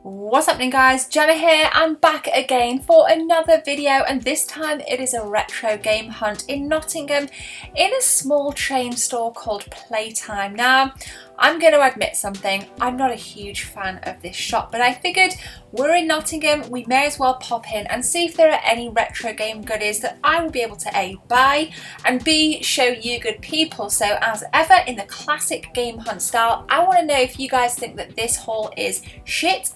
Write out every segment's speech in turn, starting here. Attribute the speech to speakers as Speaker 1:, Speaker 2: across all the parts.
Speaker 1: What's happening guys, Jenna here. I'm back again for another video, and this time it is a retro game hunt in Nottingham in a small chain store called Playtime. Now, I'm going to admit something, I'm not a huge fan of this shop, but I figured we're in Nottingham, we may as well pop in and see if there are any retro game goodies that I will be able to A, buy, and B, show you good people. So as ever in the classic game hunt style, I want to know if you guys think that this haul is shit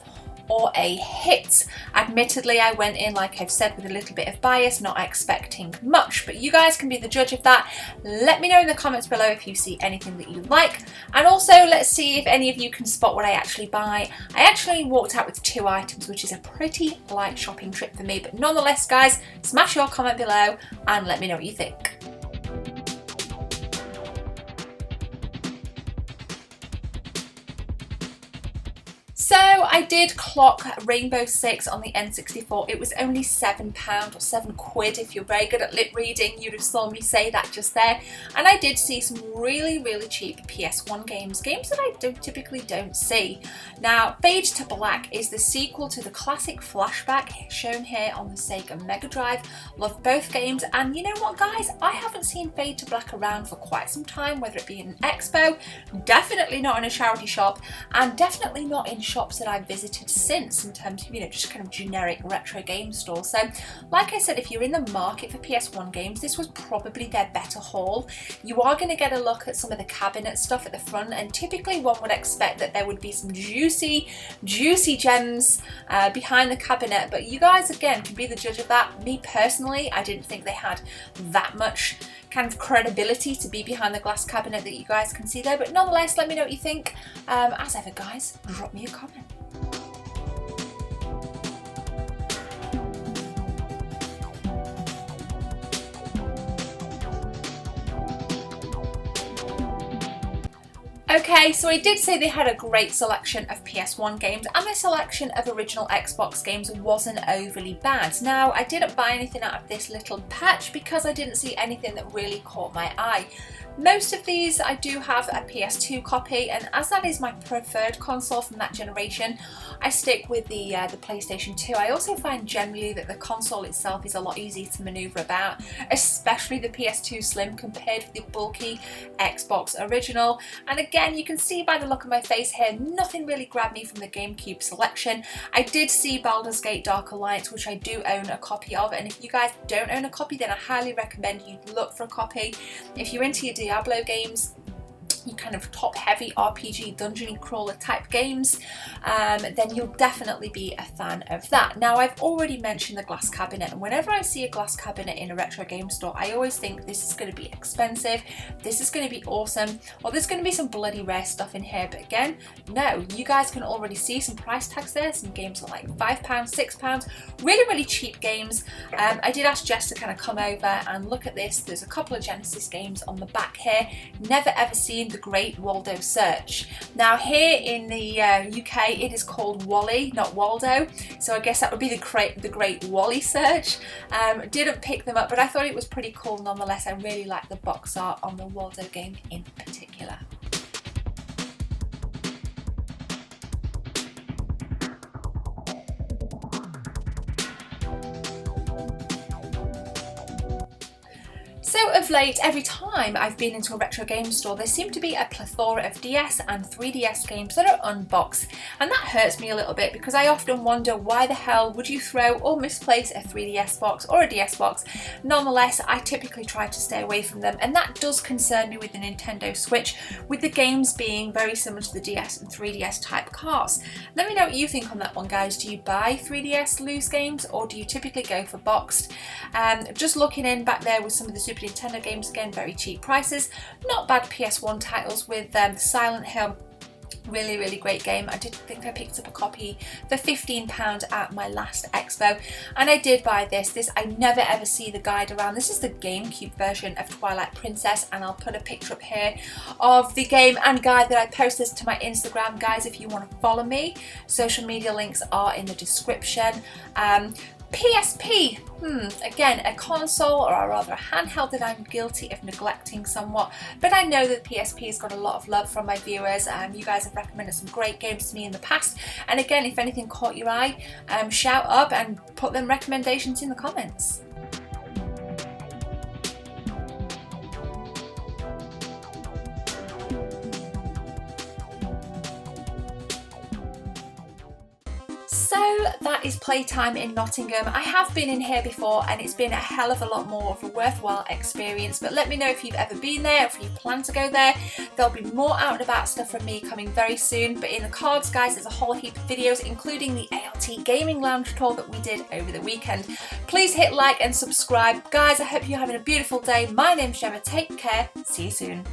Speaker 1: or a hit. Admittedly, I went in, like I've said, with a little bit of bias, not expecting much, but you guys can be the judge of that. Let me know in the comments below if you see anything that you like, and also let's see if any of you can spot what I actually buy. I actually walked out with 2 items, which is a pretty light shopping trip for me, but nonetheless guys, smash your comment below and let me know what you think. So I did clock Rainbow Six on the N64. It was only £7 or £7 if you're very good at lip reading. You'd have saw me say that just there. And I did see some really cheap PS1 games that I typically don't see. Now, Fade to Black is the sequel to the classic Flashback shown here on the SEGA Mega Drive. Love both games, and you know what guys, I haven't seen Fade to Black around for quite some time, whether it be in an expo, definitely not in a charity shop, and definitely not in shops that I've visited since, in terms of, you know, just kind of generic retro game stores. So like I said, if you're in the market for PS1 games, this was probably their better haul. You are going to get a look at some of the cabinet stuff at the front, and typically one would expect that there would be some juicy gems behind the cabinet, but you guys again can be the judge of that. Me personally, I didn't think they had that much kind of credibility to be behind the glass cabinet that you guys can see there, but nonetheless, let me know what you think. As ever guys, drop me a comment. Okay, so I did say they had a great selection of PS1 games, and the selection of original Xbox games wasn't overly bad. Now, I didn't buy anything out of this little patch because I didn't see anything that really caught my eye. Most of these I do have a PS2 copy, and as that is my preferred console from that generation, I stick with the PlayStation 2. I also find generally that the console itself is a lot easier to maneuver about, especially the PS2 Slim compared with the bulky Xbox original. And again, you can see by the look of my face here, nothing really grabbed me from the GameCube selection. I did see Baldur's Gate Dark Alliance, which I do own a copy of, and if you guys don't own a copy, then I highly recommend you look for a copy. If you're into your Diablo games, you kind of top heavy RPG dungeon crawler type games, then you'll definitely be a fan of that. Now, I've already mentioned the glass cabinet, and whenever I see a glass cabinet in a retro game store, I always think this is going to be expensive, this is going to be awesome, or there's going to be some bloody rare stuff in here. But again, no, you guys can already see some price tags there. Some games are like £5, £6, really cheap games. I did ask Jess to kind of come over and look at this. There's a couple of Genesis games on the back here. Never ever seen The Great Waldo Search. Now, here in the UK, it is called Wally, not Waldo, so I guess that would be the Great Wally Search. Didn't pick them up, but I thought it was pretty cool nonetheless. I really like the box art on the Waldo game in particular. So of late, every time I've been into a retro game store, there seem to be a plethora of DS and 3DS games that are unboxed, and that hurts me a little bit because I often wonder why the hell would you throw or misplace a 3DS box or a DS box. Nonetheless, I typically try to stay away from them, and that does concern me with the Nintendo Switch, with the games being very similar to the DS and 3DS type carts. Let me know what you think on that one guys. Do you buy 3DS loose games, or do you typically go for boxed? Just looking in back there with some of the Super Nintendo games, again, very cheap prices. Not bad PS1 titles with Silent Hill. Really great game. I did think I picked up a copy for £15 at my last expo, and I did buy this. I never ever see the guide around. This is the GameCube version of Twilight Princess, and I'll put a picture up here of the game and guide that I posted to my Instagram. Guys, if you want to follow me, social media links are in the description. PSP, again, a console, or rather a handheld that I'm guilty of neglecting somewhat, but I know that PSP has got a lot of love from my viewers. You guys have recommended some great games to me in the past, and again, if anything caught your eye, shout up and put them recommendations in the comments. So that is playtime in Nottingham. I have been in here before and it's been a hell of a lot more of a worthwhile experience, but let me know if you've ever been there, if you plan to go there. There'll be more out and about stuff from me coming very soon, but in the cards, guys, there's a whole heap of videos, including the ALT Gaming Lounge tour that we did over the weekend. Please hit like and subscribe. Guys, I hope you're having a beautiful day. My name's Gemma. Take care. See you soon.